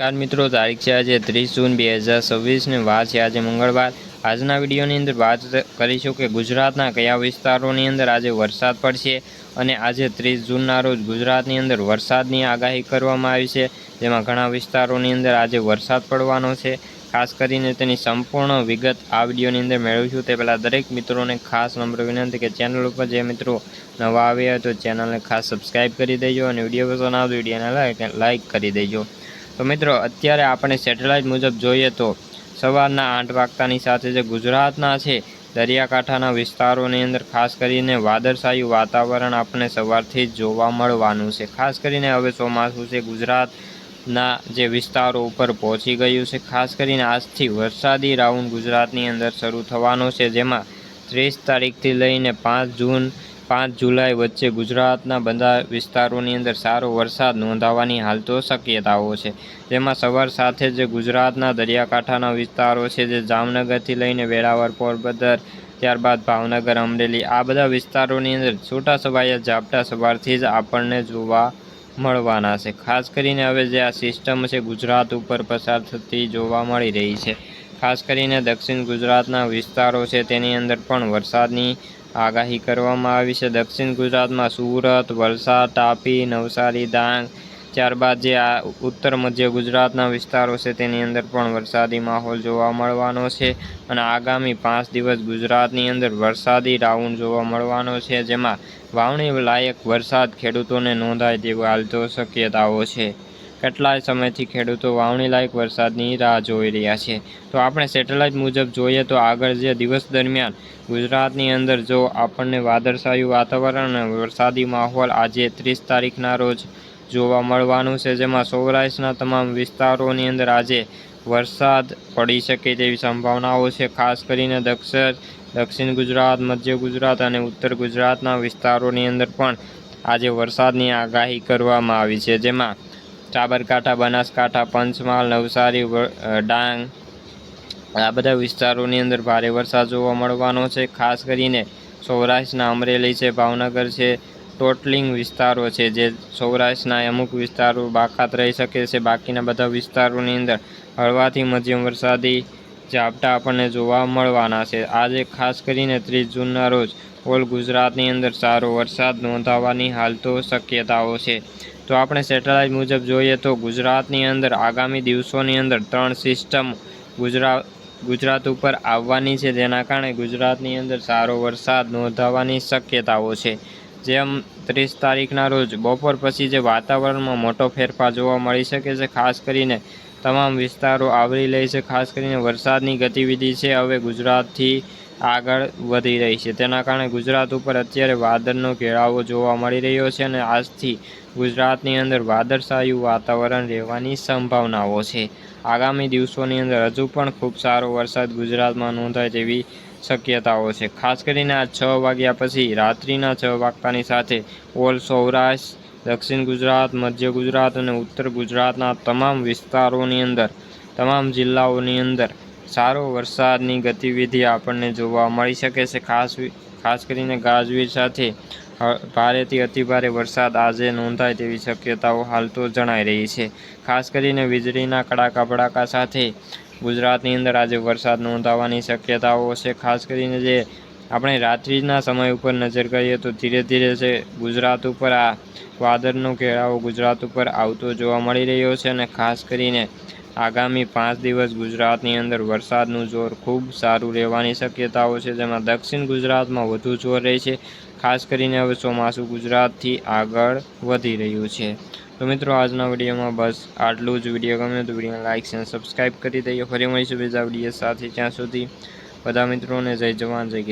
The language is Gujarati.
नमस्कार मित्रों, तारीख है आज 30 जून 2026 ने वार है आज मंगलवार। आजना विडियोनी अंदर बात करीशुं के गुजरातना कया विस्तारोनी अंदर आज वरसाद पड़शे अने आज 30 जूनना रोज गुजरातनी अंदर वरसादनी आगाही करवामां आवी छे, जेमां घणा विस्तारोनी अंदर आज वरसाद पड़वानो छे। खास करीने तेनी संपूर्ण विगत आ विडियोनी अंदर मेळवीशुं। ते पहेला दरेक मित्रोने खास नम्र विनंती के चेनल पर जे मित्रों नवा आव्या तो चेनलने खास सब्सक्राइब करी देजो अने विडियो पसंद आवे तो विडियोने लाइक करी देजो। तो मित्रों अत्यारे आपणे सेटेलाइट मुजब जोईए तो सवाરના 8 वागतानी साथे जे गुजरातना छे दरियाकांठाना विस्तारोनी अंदर खास करीने वादळछाયું वातावरण आपणे सवारथी ज जोवा मळवानुं छे। खास करीने हवे ચોમાસું छे, गुजरातना जे विस्तारो उपर पहोंची गयुं छे। खास करीने आजथी वरसादी राउंड गुजरातनी अंदर शरू थवानो छे, जेमां 30 तारीखथी लईने 5 जुलाई वच्चे गुजरातना बधा विस्तारोनी अंदर सारो वरसाद नोंधावानी हाल तो शक्यताओ छे। जेमां सवार साथे ज गुजरातना दरियाकांठाना विस्तारो छे, जे जामनगरथी लईने वेरावळ, पोरबंदर, त्यारबाद भावनगर, अमरेली आ बधा विस्तारोनी अंदर छूटाछवाया झापटा सवारथी ज आपणने जोवा मळवाना छे। खास करीने हवे जे आ सिस्टम छे गुजरात उपर पसार थती जोवा मळी रही छे। खास करीने दक्षिण गुजरातना विस्तारो छे तेनी अंदर पण वरसादनी आगाही करवामां आवी छे। दक्षिण गुजरातमां सूरत, वलसाड, तापी, नवसारी, डांग, त्यारबाद जे आ उत्तर मध्य गुजरातना विस्तारो छे तेनी अंदर पण वरसादी माहोल जोवा मळवानो छे अने आगामी 5 दिवस गुजरातनी अंदर वरसादी राउंड जोवा मळवानो छे, जेमां वावणी लायक वरसाद खेडूतोने नोंधाय तेवी हाल तो शक्यताओ छे। કેટલાય સમયથી ખેડૂતો વાવણી લાયક વરસાદની રાહ જોઈ રહ્યા છે। તો આપણે સેટેલાઇટ મુજબ જોઈએ તો આગળ જે દિવસ દરમિયાન ગુજરાતની અંદર જો આપણને વાદળછાયું વાતાવરણ અને વરસાદી માહોલ આજે 30 તારીખના રોજ જોવા મળવાનું છે, જેમાં સૌરાષ્ટ્રના તમામ વિસ્તારોની અંદર આજે વરસાદ પડી શકે તેવી સંભાવનાઓ છે। ખાસ કરીને દક્ષિણ ગુજરાત, મધ્ય ગુજરાત અને ઉત્તર ગુજરાતના વિસ્તારોની અંદર પણ આજે વરસાદની આગાહી કરવામાં આવી છે, જેમાં સાબરકાંઠા, બનાસકાંઠા, પંચમહાલ, નવસારી, ડાંગ આ બધા વિસ્તારોની અંદર ભારે વરસાદ જોવા મળવાનો છે। ખાસ કરીને સૌરાષ્ટ્રના અમરેલી છે, ભાવનગર છે, ટોટલિંગ વિસ્તારો છે, જે સૌરાષ્ટ્રના અમુક વિસ્તારો બાકાત રહી શકે છે। બાકીના બધા વિસ્તારોની અંદર હળવાથી મધ્યમ વરસાદી ઝાપટા આપણને જોવા મળવાના છે। આજે ખાસ કરીને 30 જૂનના રોજ ઓલ ગુજરાતની અંદર સારો વરસાદ નોંધાવાની હાલ તો શક્યતાઓ છે। तो આપણે સેટેલાઇટ મુજબ જોઈએ તો ગુજરાતની અંદર આગામી દિવસોની અંદર 3 સિસ્ટમ ગુજરાત ઉપર આવવાની છે, જેના કારણે ગુજરાતની અંદર સારો વરસાદ નોંધાવાની શક્યતાઓ છે। જેમ 30 તારીખના રોજ બપોર પછી જે વાતાવરણમાં મોટો ફેરફાર જોવા મળી શકે છે। ખાસ કરીને તમામ વિસ્તારો આવરી લે છે। ખાસ કરીને વરસાદની ગતિવિધિ છે હવે ગુજરાતથી આગળ વધી રહી છે, તેના કારણે ગુજરાત ઉપર અત્યારે વાદળનો ઘેરાવો જોવા મળી રહ્યો છે અને આજથી ગુજરાતની અંદર વાદળછાયું વાતાવરણ રહેવાની સંભાવનાઓ છે। આગામી દિવસોની અંદર હજુ પણ ખૂબ સારો વરસાદ ગુજરાતમાં નોંધાય તેવી શક્યતાઓ છે। ખાસ કરીને આ 6 વાગ્યા પછી રાત્રિના 6 વાગતાની સાથે ઓલ સૌરાષ્ટ્ર, દક્ષિણ ગુજરાત, મધ્ય ગુજરાત અને ઉત્તર ગુજરાતના તમામ વિસ્તારોની અંદર તમામ જિલ્લાઓની અંદર સારો વરસાદની ગતિવિધિ આપણને જોવા મળી શકે છે। ખાસ કરીને ગાજવીજ સાથે ભારેથી અતિભારે વરસાદ આજે નોંધાય તેવી શક્યતાઓ હાલ તો જણાઈ રહી છે। ખાસ કરીને વીજળીના કડાકા ભડાકા સાથે ગુજરાતની અંદર આજે વરસાદ નોંધાવાની શક્યતાઓ છે। ખાસ કરીને જે આપણે રાત્રિના સમય ઉપર નજર કરીએ તો ધીરે ધીરે છે ગુજરાત ઉપર આ વાદળનો ઘેરાવો ગુજરાત ઉપર આવતો જોવા મળી રહ્યો છે અને ખાસ કરીને આગામી 5 દિવસ ગુજરાતની અંદર વરસાદનું જોર ખૂબ સારું રહેવાની શક્યતાઓ છે, જેમાં દક્ષિણ ગુજરાતમાં વધુ જોર રહે છે। ખાસ કરીને હવે ચોમાસું ગુજરાતથી આગળ વધી રહ્યું છે। તો મિત્રો આજના વિડીયોમાં બસ આટલું જ। વિડીયો ગમે તો વિડીયોને લાઇક અને સબસ્ક્રાઈબ કરી દઈએ। ફરી મળીશું બીજા વિડીયો સાથે, ત્યાં સુધી બધા મિત્રોને જય જવાન જય કિસાન।